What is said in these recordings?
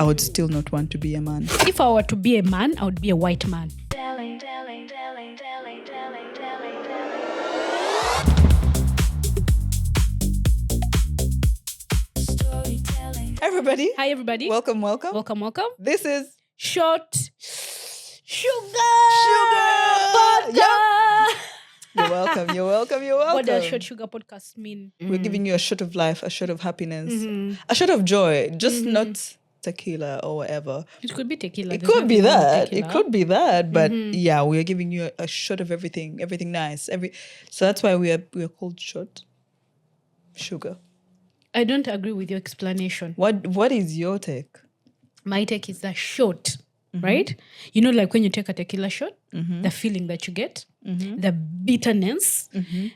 I would still not want to be a man. If I were to be a man, I would be a white man. Hi everybody. Hi, everybody. Welcome. Welcome. This is Short Sugar. Yep. You're welcome. What does Short Sugar podcast mean? We're giving you a shot of life, a shot of happiness, a shot of joy, just not tequila or whatever. It could be tequila. It There's could be nothing wrong with that. tequila. It could be that. But yeah, we are giving you a shot of everything nice. So that's why we are called Short Sugar. I don't agree with your explanation. What is your take? My take is that short, right? You know, like when you take a tequila shot, the feeling that you get, the bitterness,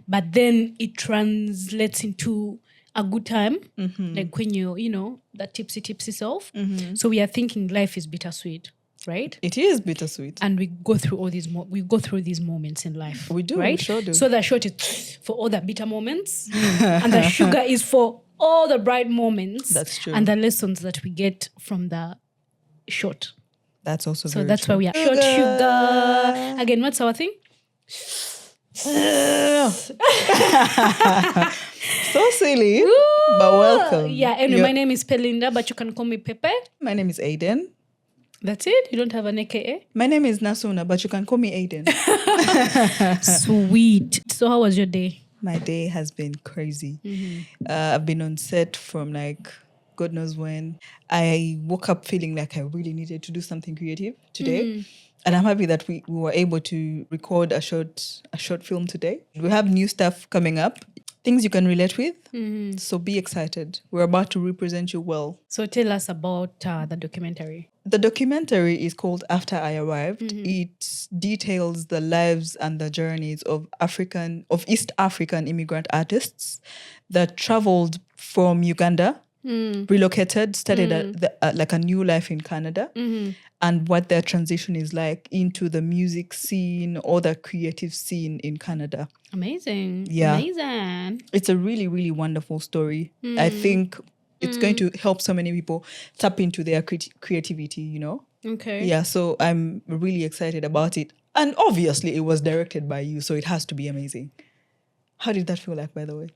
but then it translates into a good time, like when you know, that tipsy self. So we are thinking life is bittersweet, right? It is bittersweet. And we go through all these these moments in life. We do, right? we sure do. So the short is for all the bitter moments, and the sugar is for all the bright moments. That's true. And the lessons that we get from the short. That's also So very that's true. why we are short sugar. Again, what's our thing? So silly, but welcome. Yeah, anyway, my name is Pelinda, but you can call me Pepe. My name is Aiden. That's it? You don't have an AKA? My name is Nasuna, but you can call me Aiden. Sweet. So how was your day? My day has been crazy. I've been on set from God knows when. I woke up feeling like I really needed to do something creative today. And I'm happy that we were able to record a short film today. We have new stuff coming up, things you can relate with. So be excited. We're about to represent you well. So tell us about the documentary. The documentary is called After I Arrived. It details the lives and the journeys of East African immigrant artists that traveled from Uganda, relocated, started a new life in Canada, and what their transition is like into the music scene or the creative scene in Canada. Amazing. Yeah. Amazing. It's a really, really wonderful story. I think it's going to help so many people tap into their creativity, you know? Okay. Yeah, so I'm really excited about it. And obviously, it was directed by you, so it has to be amazing. How did that feel like, by the way?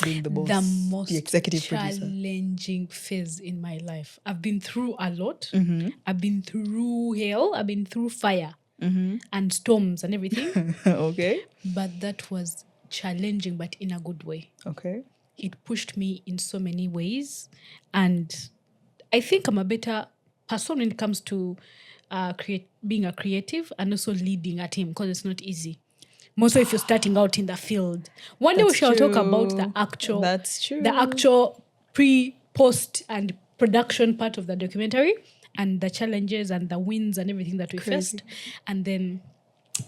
Being the boss, The most the executive producer. challenging phase in my life. I've been through a lot. I've been through hell. I've been through fire and storms and everything. Okay. But that was challenging, but in a good way. Okay. It pushed me in so many ways. And I think I'm a better person when it comes to being a creative and also leading a team, because it's not easy. More so if you're starting out in the field. One day we shall talk about the actual, That's true. the actual pre, post, and production part of the documentary, and the challenges and the wins and everything that we faced. And then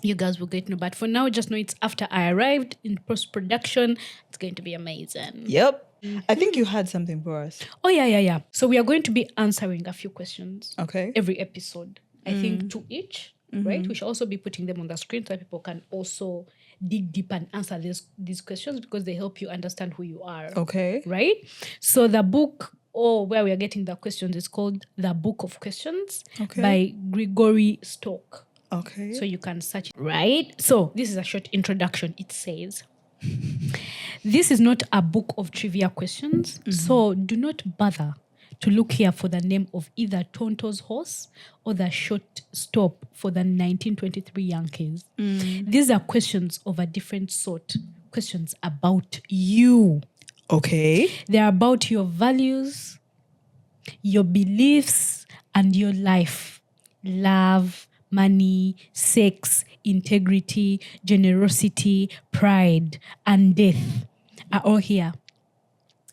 you guys will get to know. But for now, just know it's After I Arrived in post-production. It's going to be amazing. Yep. I think you had something for us. Oh, yeah. So we are going to be answering a few questions Okay. every episode. I think 2 each, right? We should also be putting them on the screen so that people can also dig deep and answer these questions, because they help you understand who you are. Okay. Right? So the book, where we are getting the questions, is called The Book of Questions by Gregory Stock. Okay. So you can search it, right? So this is a short introduction. It says, this is not a book of trivia questions, so do not bother to look here for the name of either Tonto's horse or the short stop for the 1923 Yankees. These are questions of a different sort, questions about you. Okay. They're about your values, your beliefs, and your life. Love, money, sex, integrity, generosity, pride, and death are all here.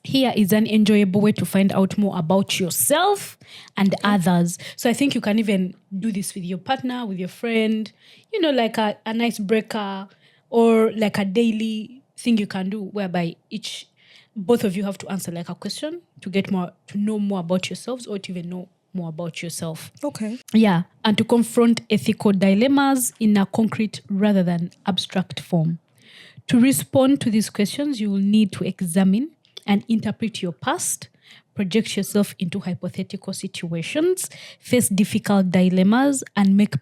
Here is an enjoyable way to find out more about yourself and others. So I think you can even do this with your partner, with your friend, you know, like a nice breaker, or like a daily thing you can do whereby both of you have to answer like a question to know more about yourselves, or to even know more about yourself. Okay. Yeah, and to confront ethical dilemmas in a concrete rather than abstract form. To respond to these questions, you will need to examine and interpret your past, project yourself into hypothetical situations, face difficult dilemmas, and make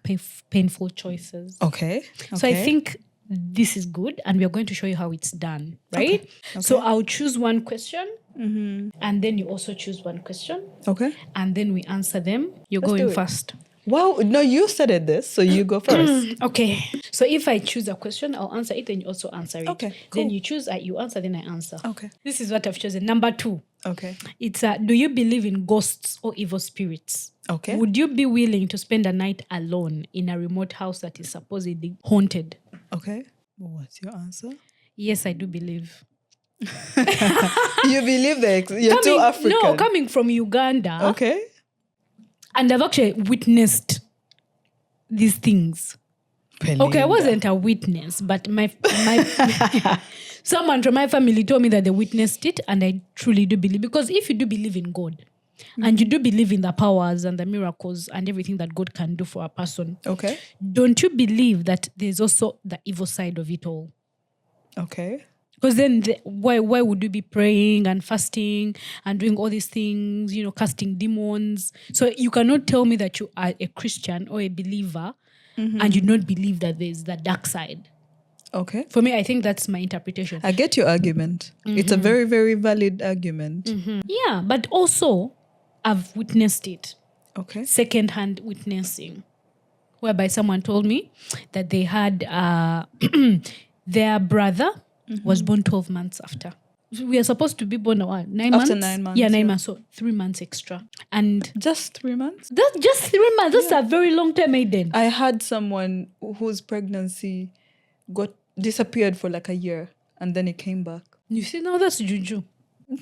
painful choices. Okay. So I think this is good, and we are going to show you how it's done, right? Okay. So I'll choose one question, and then you also choose one question, Okay. and then we answer them. You're Let's do going it. first. Wow. No, you started this, so you go first. Okay. So if I choose a question, I'll answer it, then you also answer it. Okay, Then cool. you choose, you answer, then I answer. Okay. This is what I've chosen. Number 2. Okay. It's do you believe in ghosts or evil spirits? Okay. Would you be willing to spend a night alone in a remote house that is supposedly haunted? Okay. What's your answer? Yes, I do believe. You believe that you're too African. No, coming from Uganda. Okay. And I've actually witnessed these things. Okay, I wasn't a witness, but my someone from my family told me that they witnessed it, and I truly do believe. Because if you do believe in God, and you do believe in the powers and the miracles and everything that God can do for a person, Okay. don't you believe that there's also the evil side of it all? Okay. Because then why would you be praying and fasting and doing all these things, casting demons? So you cannot tell me that you are a Christian or a believer and you don't believe that there's the dark side. Okay. For me, I think that's my interpretation. I get your argument. It's a very, very valid argument. Yeah, but also I've witnessed it. Okay. Second-hand witnessing, whereby someone told me that they had their brother was born 12 months after. We are supposed to be born 9 months? After 9 months. Yeah, 9 months. So 3 months extra. And Just 3 months? that's just 3 months. That's a very long time, Aiden. I had someone whose pregnancy disappeared for like a year and then it came back. You see, now that's juju.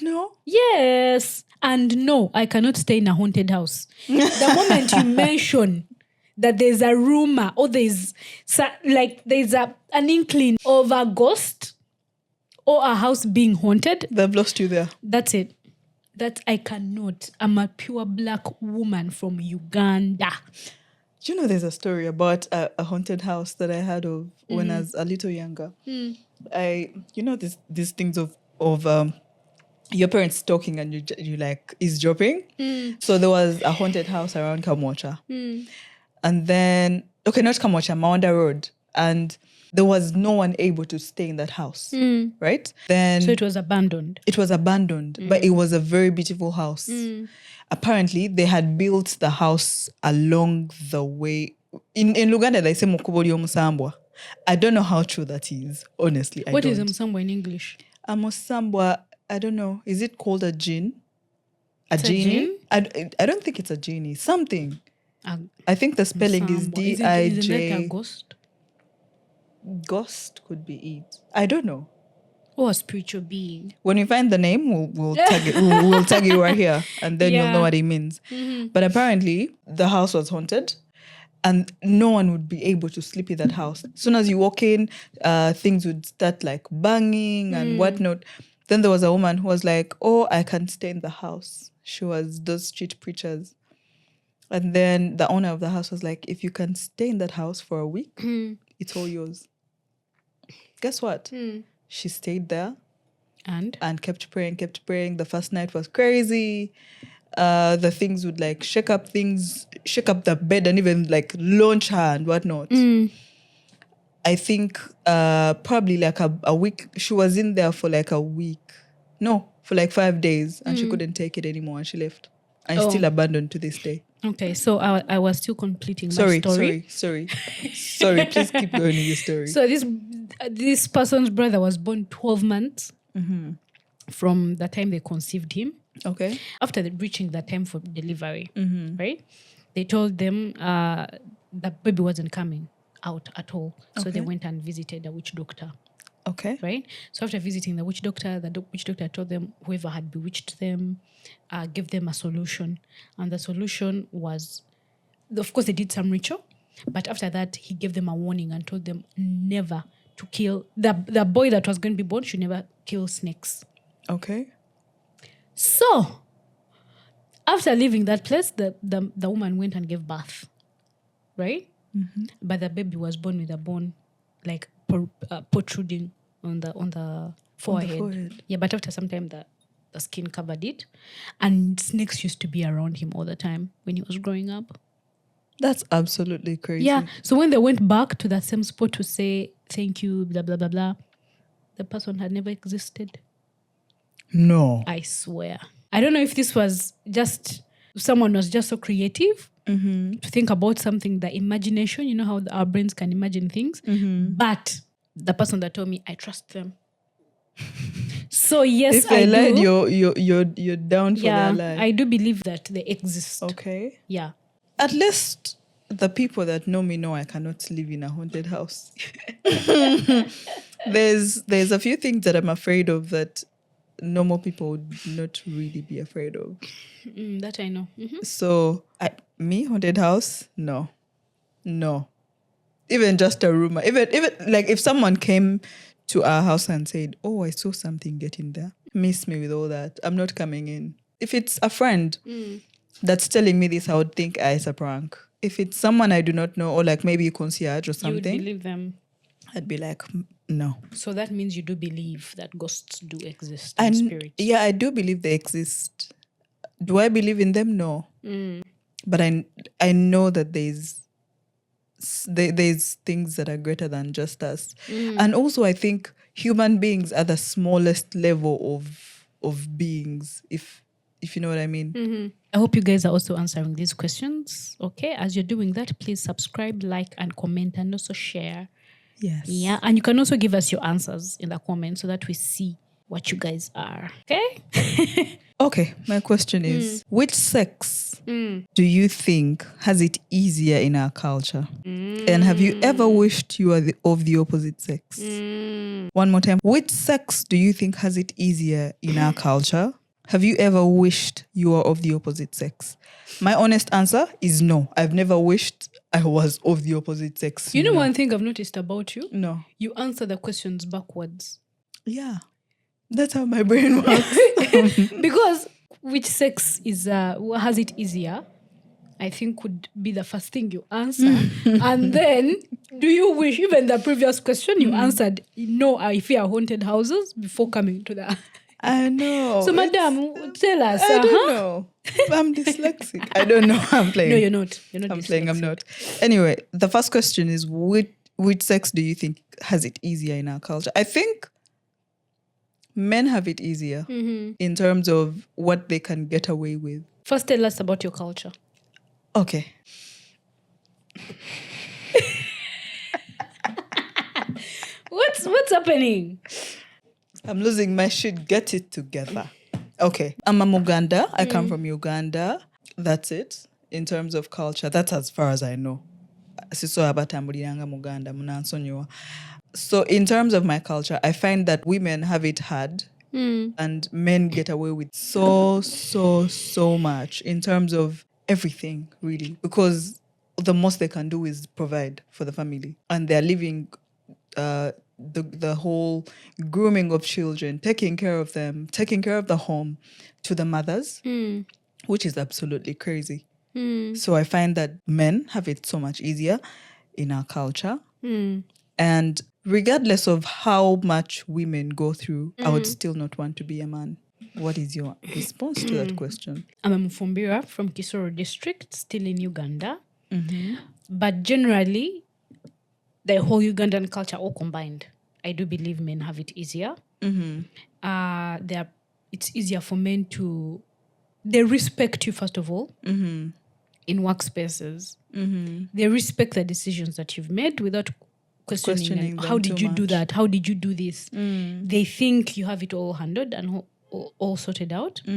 No. Yes. And no, I cannot stay in a haunted house. The moment you mention that there's a rumor or there's an inkling of a ghost or a house being haunted, They've lost you there. that's it. That I cannot. I'm a pure black woman from Uganda. Do you know there's a story about a haunted house that I heard of when I was a little younger? These things of your parents talking and you like eavesdropping. So there was a haunted house around Kamocha. And then, okay, not Kamocha, Mawanda Road. And there was no one able to stay in that house, right? Then So it was abandoned. it was abandoned, but it was a very beautiful house. Apparently, they had built the house along the way. In Luganda, they say Mukuboli Musambwa. I don't know how true that is, honestly. What is Musambwa in English? A Musambwa, I don't know. Is it called a jinn? It's a genie? I don't think it's a genie. Something. I think the spelling is Musambwa. D-I-J. Isn't it a ghost? Ghost could be it. I don't know. Or a spiritual being. When we find the name, we'll tag it. We'll tag you right here, and then you'll know what it means. But apparently, the house was haunted, and no one would be able to sleep in that house. As soon as you walk in, things would start like banging and whatnot. Then there was a woman who was like, "Oh, I can't stay in the house." She was those street preachers, and then the owner of the house was like, "If you can stay in that house for a week, it's all yours." Guess what? She stayed there And kept praying. The first night was crazy. The things would like shake up the bed and even like launch her and whatnot. I think probably like a week. She was in there for like a week. No, for like 5 days, and she couldn't take it anymore and she left. And it's still abandoned to this day. okay, so I was still completing my Sorry. Please keep going in your story. So this person's brother was born 12 months from the time they conceived him. Okay. After reaching the time for delivery, right? They told them the baby wasn't coming out at all. So they went and visited a witch doctor. Okay. Right? So after visiting the witch doctor told them whoever had bewitched them, gave them a solution. And the solution was, of course, they did some ritual. But after that, he gave them a warning and told them never to kill, the boy that was going to be born should never kill snakes. Okay. So, after leaving that place, the woman went and gave birth. Right? But the baby was born with a bone like protruding on the forehead. forehead. Yeah, but after some time, the the skin covered it. And snakes used to be around him all the time when he was growing up. That's absolutely crazy. Yeah. So when they went back to that same spot to say thank you, blah, blah, blah, blah, the person had never existed. No. I swear. I don't know if this was just, someone was just so creative to think about something, the imagination, you know how our brains can imagine things. But the person that told me, I trust them. So yes, If they lied, do. you're down for their lie. I do believe that they exist. Okay. Yeah. At least the people that know me know I cannot live in a haunted house. There's a few things that I'm afraid of that normal people would not really be afraid of. That I know. So haunted house? No. Even just a rumor. Even like if someone came to our house and said, "Oh, I saw something get in there," miss me with all that. I'm not coming in. If it's a friend that's telling me this, I would think it's a prank. If it's someone I do not know, or like maybe a concierge or something, You would believe them. I'd be like, no. So that means you do believe that ghosts do exist in spirit. Yeah, I do believe they exist. Do I believe in them? No. But I know that there's things that are greater than just us. And also I think human beings are the smallest level of beings, if you know what I mean. I hope you guys are also answering these questions. Okay, as you're doing that, please subscribe, like, and comment, and also share. Yes. Yeah, and you can also give us your answers in the comments so that we see what you guys are. Okay? Okay, my question is, which sex do you think has it easier in our culture? And have you ever wished you are of the opposite sex? One more time. Which sex do you think has it easier in our culture? Have you ever wished you are of the opposite sex? My honest answer is no. I've never wished I was of the opposite sex. You know one thing I've noticed about you? No. You answer the questions backwards. Yeah. That's how my brain works. Because which sex has it easier, I think would be the first thing you answer. And then, do you wish, even the previous question you answered, no, I fear haunted houses before coming to that. I know. So, madam, tell us. I don't know. I'm dyslexic. I don't know. I'm playing. No, you're not. You're not I'm dyslexic. playing. I'm not. Anyway, the first question is, which sex do you think has it easier in our culture? I think men have it easier in terms of what they can get away with. First, tell us about your culture. Okay. What's happening? I'm losing my shit. Get it together. Okay. I'm a Muganda. I come from Uganda. That's it. In terms of culture, that's as far as I know. So in terms of my culture, I find that women have it hard and men get away with so much in terms of everything, really. Because the most they can do is provide for the family. And they're living the whole grooming of children, taking care of them, taking care of the home to the mothers, which is absolutely crazy. So I find that men have it so much easier in our culture. And regardless of how much women go through, I would still not want to be a man. What is your response to that question? I'm a Mufumbira from Kisoro district, still in Uganda. But generally, the whole Ugandan culture all combined, I do believe men have it easier. It's easier for men to... They respect you, first of all, in workspaces. They respect the decisions that you've made without questioning them how did you do much. that? How did you do this? They think you have it all handled and all sorted out. But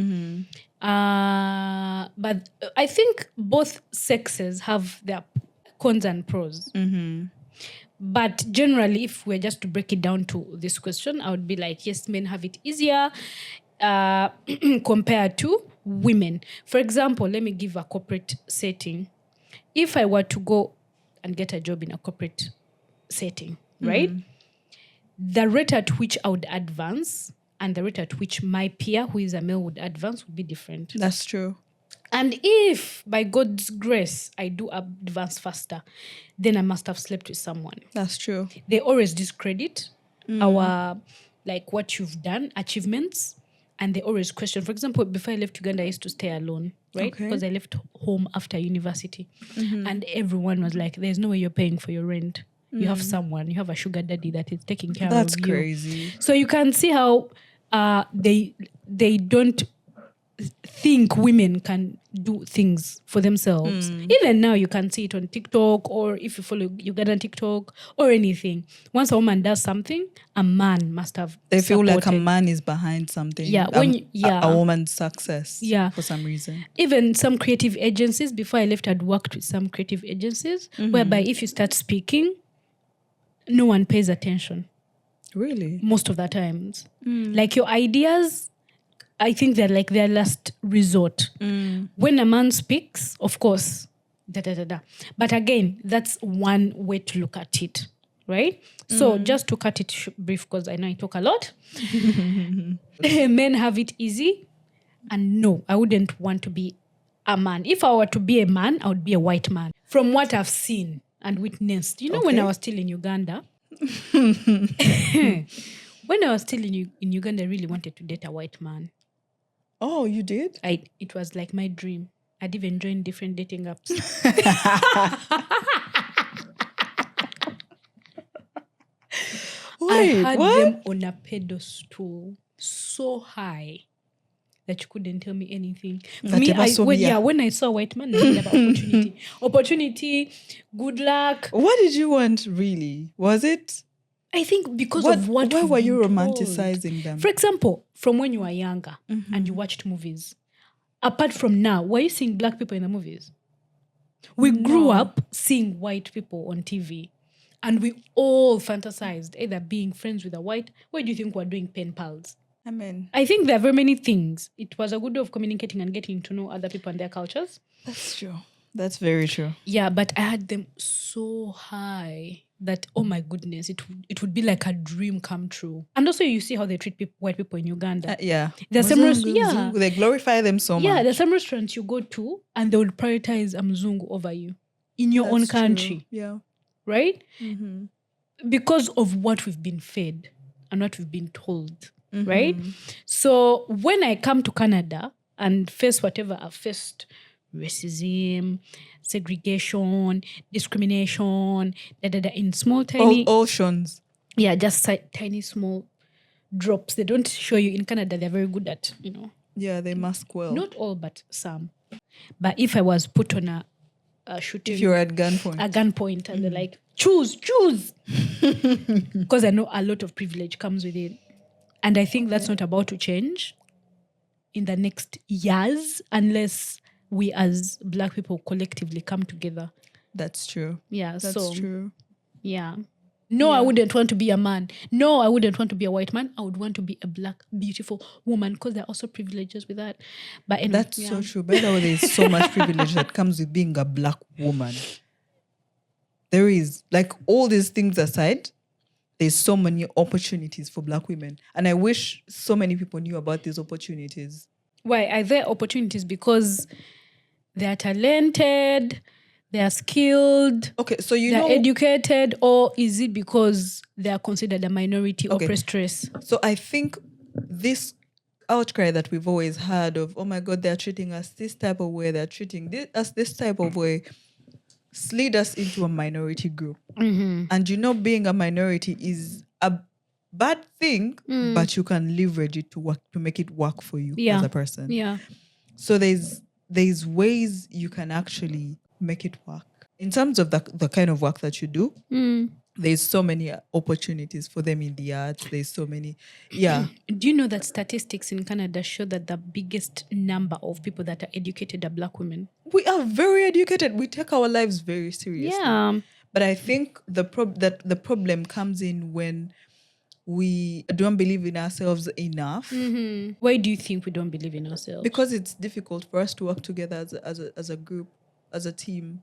I think both sexes have their cons and pros. But generally, if we're just to break it down to this question, I would be like, yes, men have it easier compared to women. For example, let me give a corporate setting. If I were to go and get a job in a corporate setting, right? The rate at which I would advance and the rate at which my peer, who is a male, would advance would be different. That's true. And if, by God's grace, I do advance faster, then I must have slept with someone. That's true. They always discredit our, like, what you've done, achievements, and they always question. For example, before I left Uganda, I used to stay alone, right? Okay. Because I left home after university. And everyone was like, there's no way you're paying for your rent. You have someone, you have a sugar daddy that is taking care That's of you. crazy. So you can see how they don't think women can do things for themselves. Even now, you can see it on TikTok, or if you follow Ugandan TikTok or anything. Once a woman does something, a man must have They feel like a supported. man is behind something. Yeah, a woman's success. Yeah. For some reason. Even some creative agencies, before I left, I'd worked with some creative agencies whereby if you start speaking, no one pays attention Really? most of the times. Like your ideas, I think they're like their last resort. When a man speaks, of course, But again, that's one way to look at it, right? So just to cut it brief, because I know I talk a lot. Men have it easy. And no, I wouldn't want to be a man. If I were to be a man, I would be a white man. From what I've seen and witnessed. You know, when I was still in Uganda, when I was still in Uganda, I really wanted to date a white man. Oh, you did? It was like my dream. I'd even joined different dating apps. I had them on a pedestal so high that you couldn't tell me anything. For me, when I saw a white man, I had opportunity. Opportunity, good luck. What did you want, really? Was it? I think because of what why were you told. romanticizing them? For example, from when you were younger and you watched movies, apart from now, were you seeing black people in the movies? We grew up seeing white people on TV, and we all fantasized either being friends with a white. Why do you think we're doing pen pals? I think there are very many things. It was a good way of communicating and getting to know other people and their cultures. That's true. That's very true. Yeah, but I had them so high that, oh my goodness, it would be like a dream come true. And also you see how they treat white people in Uganda. Yeah. There's some they glorify them so much. Yeah, there's some restaurants you go to and they would prioritize a Mzungu over you in your own country. True. Yeah. Right? Because of what we've been fed and what we've been told. Right? So when I come to Canada and face whatever I've faced, racism, segregation, discrimination, in small, tiny... oceans. Yeah, just tiny, small drops. They don't show you. In Canada, they're very good at, Yeah, they mask well. Not all, but some. But if I was put on a shooting... If you're at gunpoint. And they're like, choose. Because I know a lot of privilege comes with it. And I think that's not about to change in the next years unless we as black people collectively come together. That's true. Yeah, that's true. Yeah. No, I wouldn't want to be a man. No, I wouldn't want to be a white man. I would want to be a black, beautiful woman because there are also privileges with that. But anyway, that's so true. By the way, there's so much privilege that comes with being a black woman. There is. Like, all these things aside, there's so many opportunities for black women. And I wish so many people knew about these opportunities. Why? Are there opportunities because they are talented, they are skilled, so they're educated, or is it because they are considered a minority or oppressed race? So I think this outcry that we've always had of, oh my God, they're treating us this type of way, they're treating us this type of way, slid us into a minority group. And being a minority is a bad thing, but you can leverage it to make it work for you as a person. Yeah. So there's ways you can actually make it work. In terms of the kind of work that you do, there's so many opportunities for them in the arts. There's so many, Do you know that statistics in Canada show that the biggest number of people that are educated are black women? We are very educated. We take our lives very seriously. Yeah. But I think the problem comes in when we don't believe in ourselves enough. Why do you think we don't believe in ourselves? Because it's difficult for us to work together as a group, as a team.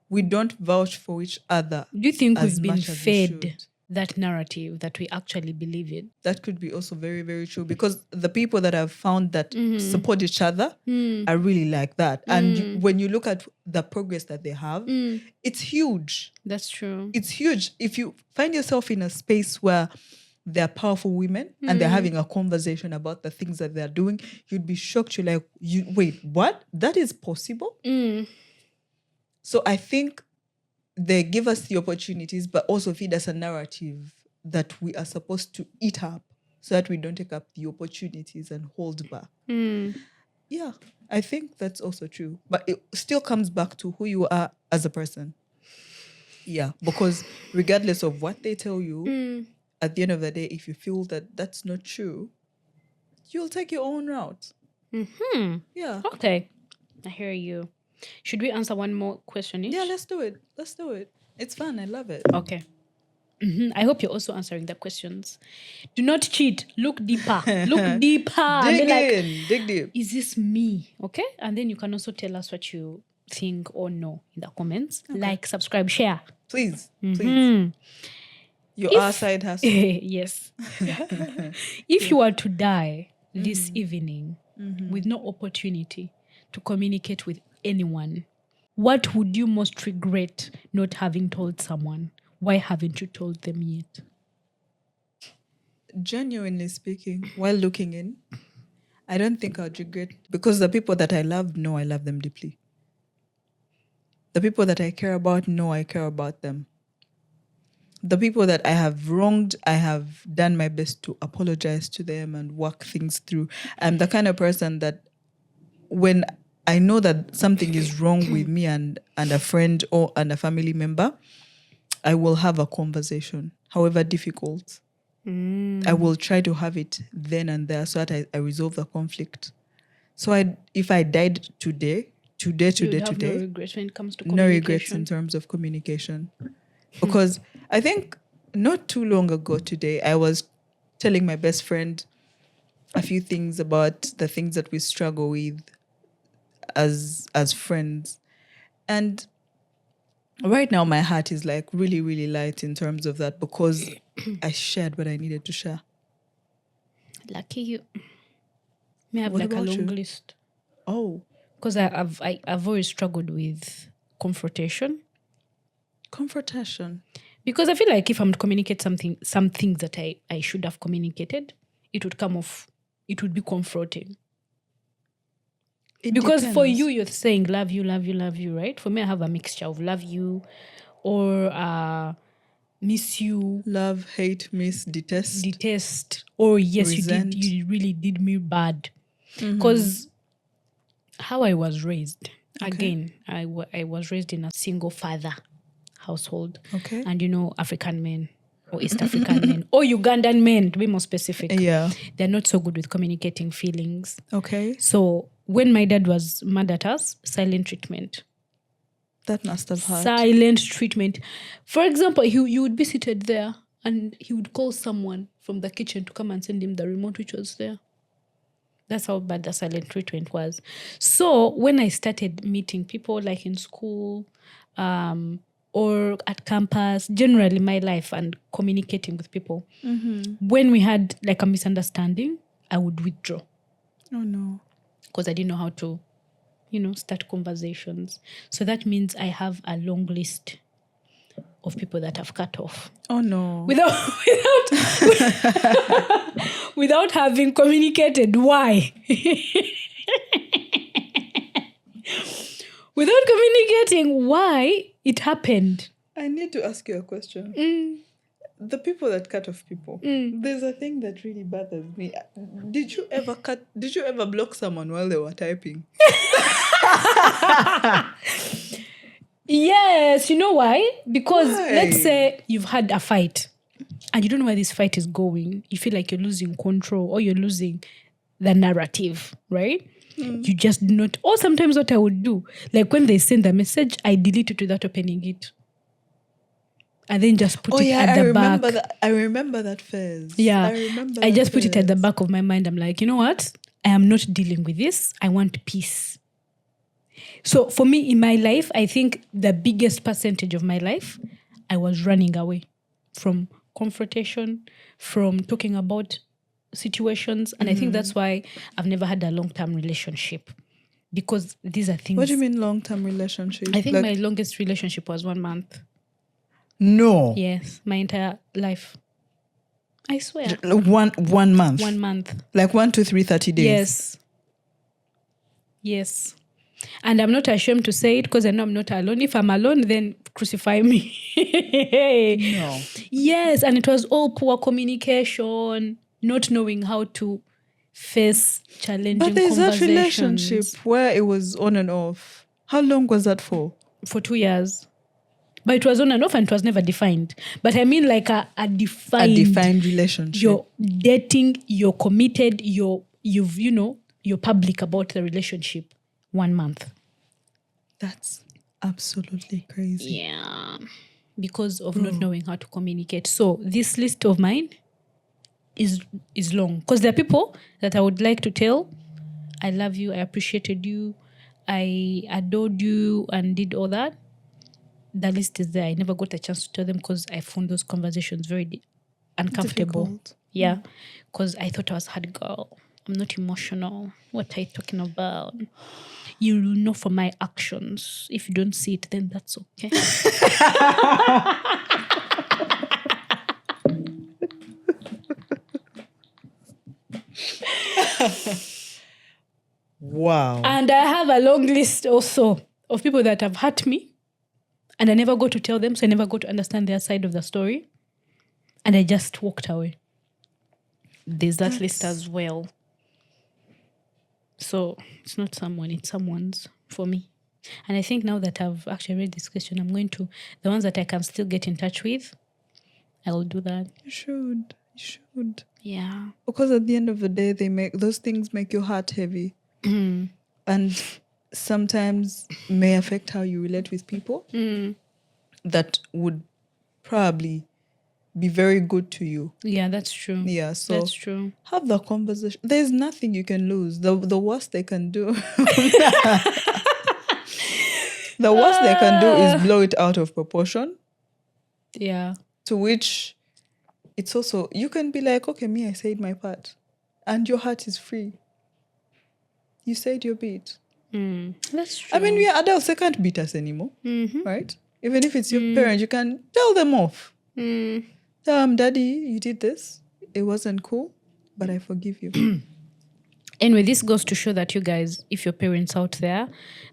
We don't vouch for each other. Do you think we've been fed that narrative that we actually believe in? That could be also very, very true, because the people that have found that support each other are really like that. And when you look at the progress that they have, it's huge. That's true. It's huge. If you find yourself in a space where they're powerful women and they're having a conversation about the things that they're doing, you'd be shocked. You're like, wait, what? That is possible? So I think they give us the opportunities, but also feed us a narrative that we are supposed to eat up so that we don't take up the opportunities and hold back. Yeah, I think that's also true. But it still comes back to who you are as a person. Yeah, because regardless of what they tell you, at the end of the day, if you feel that that's not true, you'll take your own route. Yeah. Okay, I hear you. Should we answer one more question each? Yeah, let's do it. It's fun. I love it. Okay. I hope you're also answering the questions. Do not cheat. Look deeper. Look deeper. Dig deep. Is this me? Okay? And then you can also tell us what you think or know in the comments. Okay. Like, subscribe, share. Please. Your side has to. Yes. If you were to die this evening with no opportunity to communicate with anyone, what would you most regret not having told someone? Why haven't you told them yet? Genuinely speaking, while looking in, I don't think I'd regret, because the people that I love know I love them deeply. The people that I care about know I care about them. The people that I have wronged, I have done my best to apologize to them and work things through. I'm the kind of person that when I know that something is wrong with me and a friend and a family member, I will have a conversation, however difficult. I will try to have it then and there so that I resolve the conflict. So if I died today, no regrets when it comes to communication. No regrets in terms of communication. Because I think not too long ago today, I was telling my best friend a few things about the things that we struggle with as friends. And right now, my heart is like really, really light in terms of that, because I shared what I needed to share. Lucky you. May I have What like a about long you? list? Oh, Because I've always struggled with confrontation. confrontation. Because I feel like if I'm to communicate some things that I should have communicated, it would come off, it would be confronting. Because for you, you're saying love you, right? For me, I have a mixture of love you or miss you. Love, hate, miss, detest. Detest. Or yes, Resent. you really did me bad. Because how I was raised, again, I was raised in a single father household. Okay. And African men or East African men or Ugandan men, to be more specific. Yeah. They're not so good with communicating feelings. Okay. So when my dad was mad at us, silent treatment. That must have hurt. Silent treatment. For example, you would be seated there and he would call someone from the kitchen to come and send him the remote, which was there. That's how bad the silent treatment was. So when I started meeting people like in school or at campus, generally my life and communicating with people, when we had like a misunderstanding, I would withdraw. Oh, no. Because I didn't know how to, start conversations. So that means I have a long list of people that I've cut off. Oh, no. Without having communicated why. Without communicating why it happened. I need to ask you a question. The people that cut off people, there's a thing that really bothers me. Did you ever block someone while they were typing? Yes, you know why? Because Why? let's say you've had a fight and you don't know where this fight is going. You feel like you're losing control or you're losing the narrative, right? You just do not. Or sometimes what I would do, like when they send a message, I delete it without opening it. And then just put it at the back. I remember that phase. Yeah. I just put it at the back of my mind. I'm like, you know what? I am not dealing with this. I want peace. So for me in my life, I think the biggest percentage of my life, I was running away from confrontation, from talking about situations. And I think that's why I've never had a long-term relationship. Because these are things. What do you mean long-term relationship? I think my longest relationship was 1 month. No. Yes, my entire life. I swear. 1 month. 1 month. Like 1, 2, 3, 30 days. Yes. Yes. And I'm not ashamed to say it because I know I'm not alone. If I'm alone, then crucify me. No. Yes. And it was all poor communication, not knowing how to face challenging But there's that conversations. relationship where it was on and off. How long was that for? For 2 years. But it was on and off and it was never defined. But I mean like a defined relationship. You're dating, you're committed, you're public about the relationship. 1 month. That's absolutely crazy. Yeah. Because of not knowing how to communicate. So this list of mine is long. Because there are people that I would like to tell, I love you, I appreciated you, I adored you and did all that. The list is there. I never got a chance to tell them because I found those conversations very uncomfortable. Difficult. Yeah. Because I thought I was hard girl. I'm not emotional. What are you talking about? You will know from my actions. If you don't see it, then that's okay. Wow. And I have a long list also of people that have hurt me. And I never got to tell them, so I never got to understand their side of the story. And I just walked away. There's that list as well. So it's not someone, it's someone's for me. And I think now that I've actually read this question, I'm going to, the ones that I can still get in touch with, I'll do that. You should. Yeah. Because at the end of the day, those things make your heart heavy. And sometimes may affect how you relate with people that would probably be very good to you. Yeah, that's true. Yeah, so that's true. have the conversation. There's nothing you can lose. The worst they can do the worst they can do is blow it out of proportion. Yeah. To which it's also, you can be like, okay, me, I said my part. And your heart is free. You said your bit. That's true. I mean, we are adults, they can't beat us anymore. Right? Even if it's your parents, you can tell them off. Daddy, you did this. It wasn't cool, but I forgive you. Anyway, this goes to show that you guys, if your parents out there,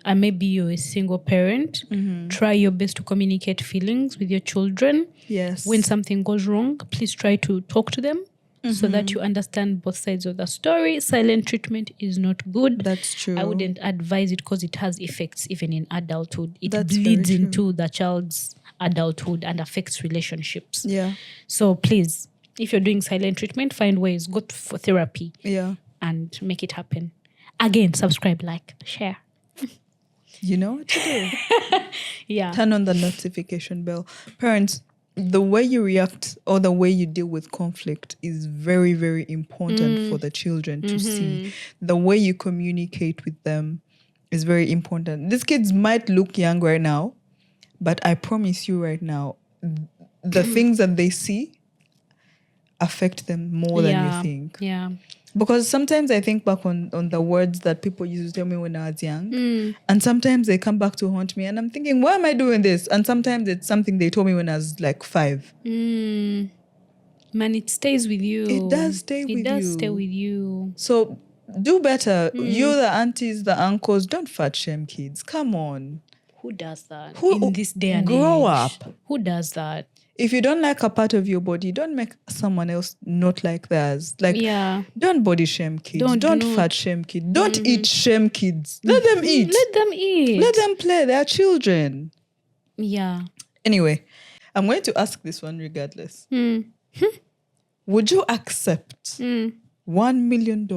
and maybe you're a single parent, try your best to communicate feelings with your children. Yes. When something goes wrong, please try to talk to them so that you understand both sides of the story. Silent treatment is not good. That's true. I wouldn't advise it because it has effects even in adulthood. It That's bleeds very true. into the child's adulthood and affects relationships. Yeah. So please, if you're doing silent treatment, find ways, go for therapy. Yeah. And make it happen. Again, subscribe, like, share. You know what to do. Yeah. Turn on the notification bell. Parents, the way you react or the way you deal with conflict is very, very important for the children to see. The way you communicate with them is very important. These kids might look young right now, but I promise you right now, the things that they see affect them more than you think. Yeah. Because sometimes I think back on the words that people used to tell me when I was young. And sometimes they come back to haunt me. And I'm thinking, why am I doing this? And sometimes it's something they told me when I was like 5. Man, it stays with you. It does stay with you. It does stay with you. So do better. You, the aunties, the uncles, don't fat shame kids. Come on. Who does that Who- in this day and grow age? up. Who does that? If you don't like a part of your body, don't make someone else not like theirs. Like, Yeah. don't body shame kids. Don't Don't do not. fat shame kids. Don't eat shame kids. Let them eat. Let them eat. Let them play. They are children. Yeah. Anyway, I'm going to ask this one regardless. Would you accept $1 million?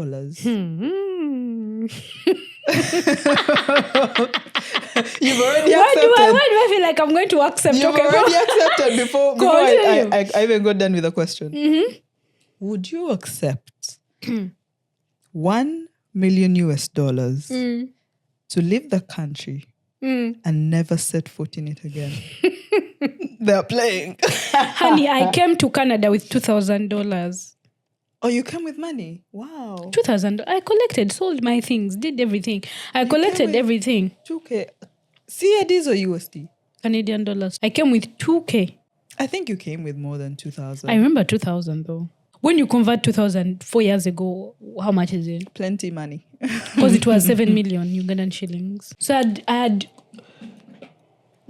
You've already accepted. Why do I feel like I'm going to accept? You've Okay, already accepted before Continue. I even got done with the question. Would you accept $1 million to leave the country and never set foot in it again? They're playing. Honey, I came to Canada with $2,000. Oh, you came with money? Wow. 2,000. I collected, sold my things, did everything. I collected with- everything. 2K. CADs or USD? Canadian dollars. I came with 2K. I think you came with more than 2,000. I remember 2,000 though. When you convert 4 years ago, how much is it? Plenty money. Because it was 7 million Ugandan shillings. So I had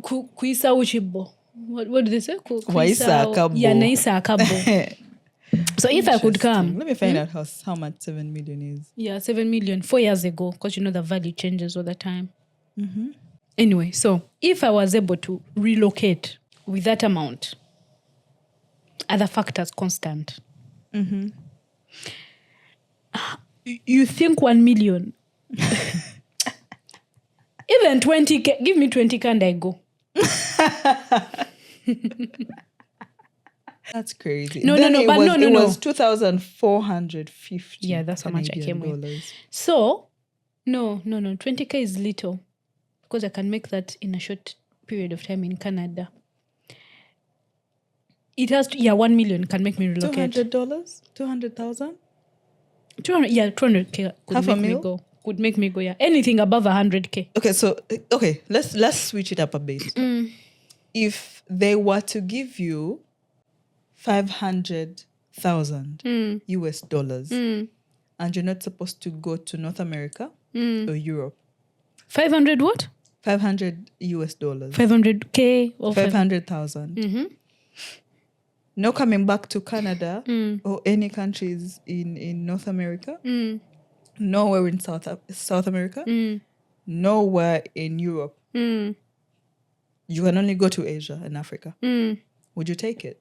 Kuisa Uchibo. What do they say? Waisa Akabo. Yeah, Naisa Akabo. So if I could come. Let me find out how much 7 million is. Yeah, 7 million 4 years ago, because the value changes all the time. Anyway, so if I was able to relocate with that amount, other factors constant, you think 1 million, even 20K, give me 20K and I go. That's crazy. No, It no. was 2,450. Yeah, that's how much I came with. dollars. So, no. 20K is little because I can make that in a short period of time in Canada. It has to, 1 million can make me relocate. $200? 200,000? 200, 200K could make me go, yeah. Anything above 100K. Okay, let's switch it up a bit. If they were to give you 500,000 US dollars and you're not supposed to go to North America or Europe. 500 what? 500 US dollars. 500K or 500,000. No coming back to Canada or any countries in North America. Nowhere in South America. Nowhere in Europe. You can only go to Asia and Africa. Would you take it?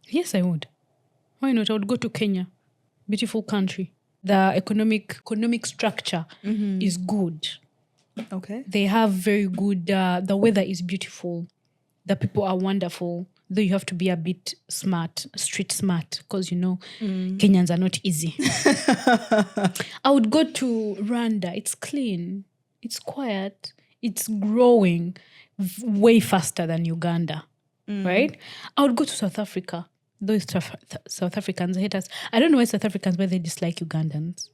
Yes, I would. Why not? I would go to Kenya. Beautiful country. The economic structure is good. Okay. They have very good, the weather is beautiful. The people are wonderful. Though you have to be a bit smart, street smart, because Kenyans are not easy. I would go to Rwanda. It's clean. It's quiet. It's growing way faster than Uganda. Right? I would go to South Africa. Those South Africans hate us. I don't know why South Africans, why they dislike Ugandans.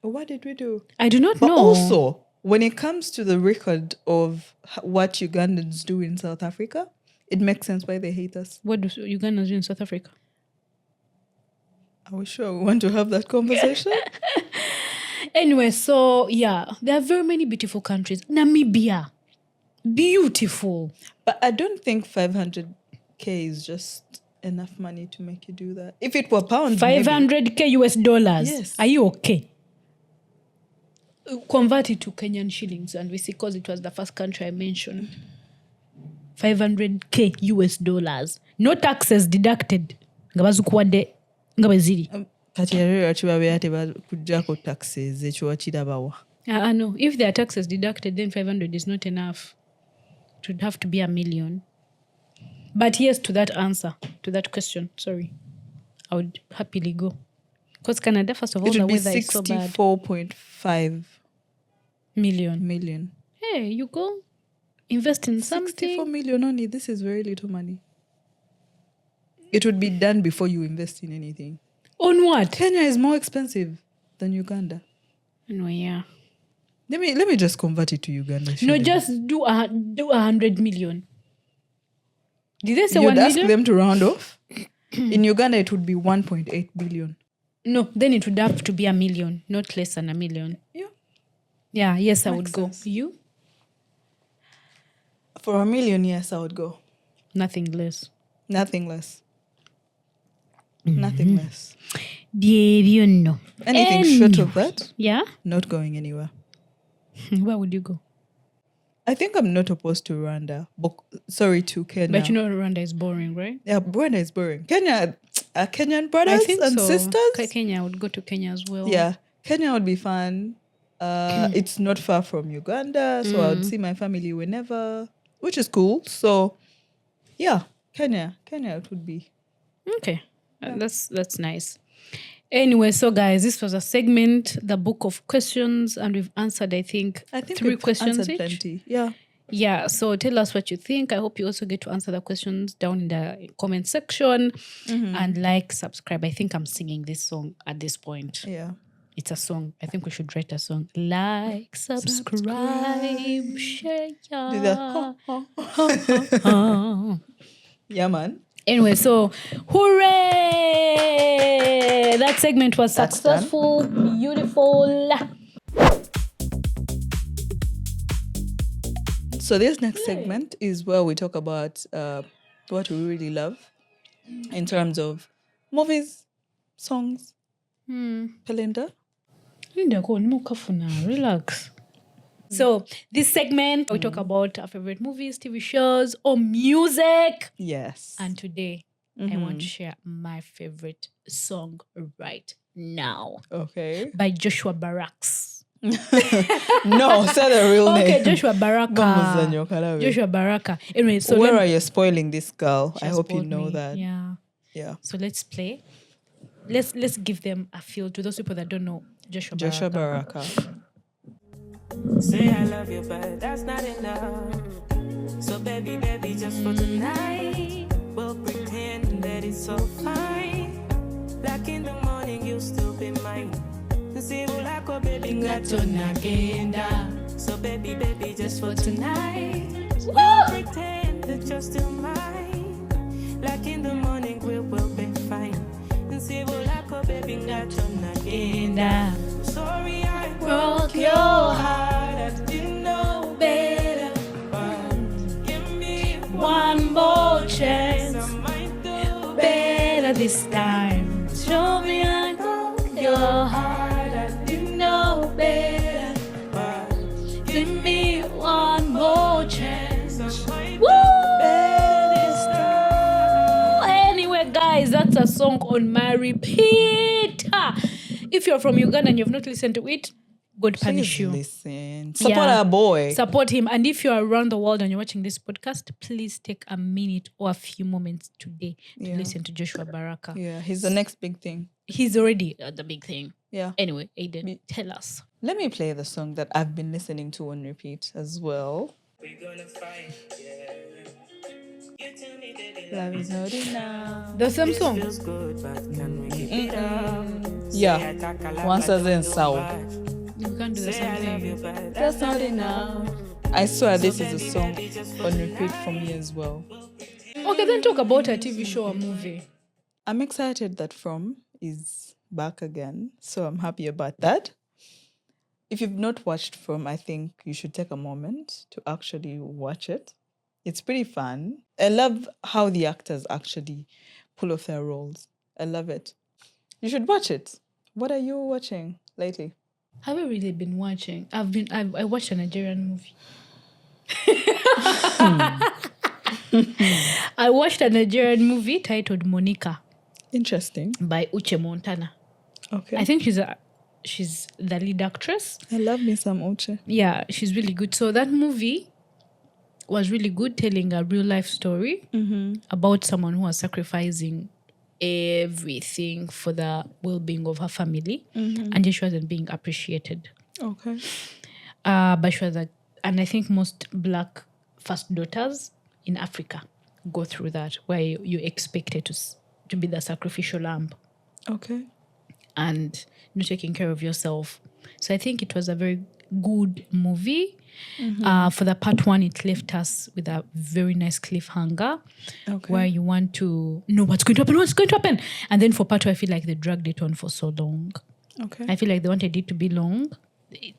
What did we do? I do not know. But also, when it comes to the record of what Ugandans do in South Africa, it makes sense why they hate us. What do Ugandans do in South Africa? Are we sure we want to have that conversation? Anyway, so there are very many beautiful countries. Namibia, beautiful. But I don't think 500K is just enough money to make you do that. If it were pounds, 500K US dollars. Yes. Are you okay? Convert it to Kenyan shillings and we see, because it was the first country I mentioned. 500K US dollars. No taxes deducted. Ngabazukuwadde ngabeziri. Kati rero chibabe kujjako taxes ekyo wakirabawa. No. If there are taxes deducted, then 500 is not enough. It would have to be 1 million. But yes, to that answer, to that question, sorry, I would happily go. Because Canada, first of all, the weather is so bad. 64.5 million. Hey, you go invest in something. 64 million only. This is very little money. It would be done before you invest in anything. On what? Kenya is more expensive than Uganda. No, yeah. Let me just convert it to Uganda. No, just do 100 million. Did they say You'd 1 million? ask them to round off. In Uganda, it would be 1.8 billion. No, then it would have to be 1 million, not less than 1 million. Yeah. Yeah, yes, I would Makes go. sense. You? For 1 million, yes, I would go. Nothing less. Nothing less. Nothing less. No. Anything short of that, Yeah? not going anywhere. Where would you go? I think I'm not opposed to Rwanda. To Kenya. But Rwanda is boring, right? Yeah, Rwanda is boring. Kenya are Kenyan brothers I think and so. sisters. Kenya, I would go to Kenya as well. Yeah, Kenya would be fun. It's not far from Uganda, so I would see my family whenever, which is cool. So, yeah, Kenya it would be. Okay, that's nice. Anyway, so guys, this was a segment, the book of questions, and we've answered, I think 3 questions answered each. plenty. Yeah. Yeah, so tell us what you think. I hope you also get to answer the questions down in the comment section and subscribe. I think I'm singing this song at this point. Yeah. It's a song. I think we should write a song. Like, subscribe, share. Do that. Yeah, man. Anyway, so hooray! That segment was That's done. successful, beautiful. So this next segment is where we talk about what we really love in terms of movies, songs. Pelinda? Relax. So this segment, we talk about our favorite movies, TV shows, or music. Yes. And today, I want to share my favorite song right now Okay. by Joshua Baraks. No, say the real name. Okay, Joshua Baraka. Joshua Baraka. Anyway, so where are you spoiling this girl? She I has hope you spoiled know me. that. Yeah. So let's play. Let's give them a feel to those people that don't know Joshua Baraka. Say I love you, but that's not enough. So baby, just for tonight, we'll pretend that it's so fine. Like in the morning, you'll still be mine. See, like a baby, got so baby, just for tonight, we'll pretend that you're still mine. Like in the morning, we'll be fine. See, like a baby, got sorry, I broke your heart. I didn't know better. But give me one more chance. I might do Better this time. Show me I broke your heart. I didn't know better. But Give me one more chance. might Woo! this time. Anyway, guys, that's a song on my repeat. If you're from Uganda and you've not listened to it, God punish Please you. listen. Support Yeah. our boy. Support him. And if you're around the world and you're watching this podcast, please take a minute or a few moments today to listen to Joshua Baraka. Yeah, he's the next big thing. He's already the big thing. Yeah. Anyway, Aiden, tell us. Let me play the song that I've been listening to on repeat as well. We're gonna fight, yeah. You tell me that Love is not enough. The same song. feels good, but can we keep it up? Yeah. Once as in sound. You can't do the same thing. But That's not enough. I swear this is a song on repeat for me as well. Okay, then talk about a TV show or movie. I'm excited that From is back again, so I'm happy about that. If you've not watched From, I think you should take a moment to actually watch it. It's pretty fun. I love how the actors actually pull off their roles. I love it. You should watch it. What are you watching lately? Have you really been watching? I watched a Nigerian movie. I watched a Nigerian movie titled Monica Interesting. by Uche Montana. Okay. I think she's the lead actress. I love me some Uche. Yeah, she's really good. So that movie was really good, telling a real life story about someone who was sacrificing everything for the well-being of her family, and she wasn't being appreciated. Okay. But she was and I think most Black first daughters in Africa go through that, where you're expected to be the sacrificial lamb Okay. and not taking care of yourself. So I think it was a very good movie. For the part one, it left us with a very nice cliffhanger, Okay. where you want to know what's going to happen. And then for part two, I feel like they dragged it on for so long. Okay. I feel like they wanted it to be long.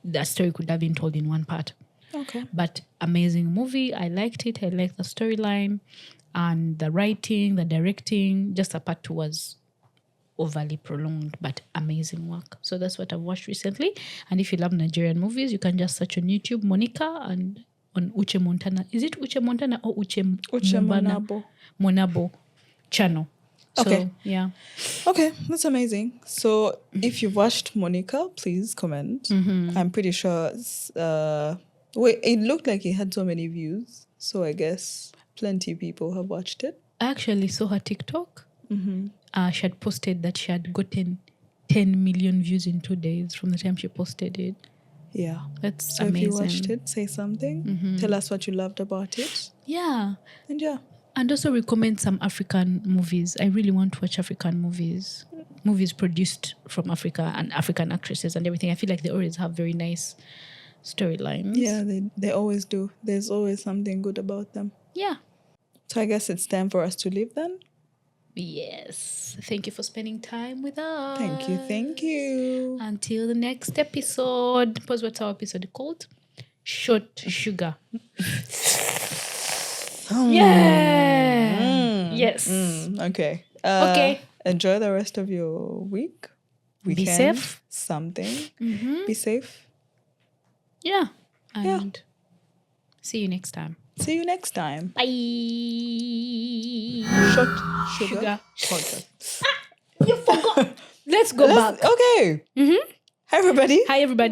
That story could have been told in one part. Okay. But amazing movie. I liked it. I liked the storyline and the writing, the directing. Just the part two was overly prolonged, but amazing work. So that's what I've watched recently. And if you love Nigerian movies, you can just search on YouTube Monica and on Uche Montana. Is it Uche Montana or Uche Monabo. Monabo channel? Okay. So, yeah. Okay, that's amazing. So if you've watched Monica, please comment. I'm pretty sure it looked like it had so many views. So I guess plenty of people have watched it. I actually saw her TikTok. She had posted that she had gotten 10 million views in 2 days from the time she posted it. Yeah. That's So amazing. if you watched it, say something. Tell us what you loved about it. Yeah. And yeah. And also recommend some African movies. I really want to watch African movies. Movies produced from Africa and African actresses and everything. I feel like they always have very nice storylines. Yeah, they always do. There's always something good about them. Yeah. So I guess it's time for us to leave then. Yes. Thank you for spending time with us. Thank you. Until the next episode. Pause, what's our episode called? Short sugar. Yeah. Yes. Okay. Okay. Enjoy the rest of your week. Weekend, safe. Something. Be safe. Yeah. And see you next time. See you next time. Bye. Short sugar. Podcast. You forgot. Let's go back. Okay. Hi, everybody. Hi, everybody.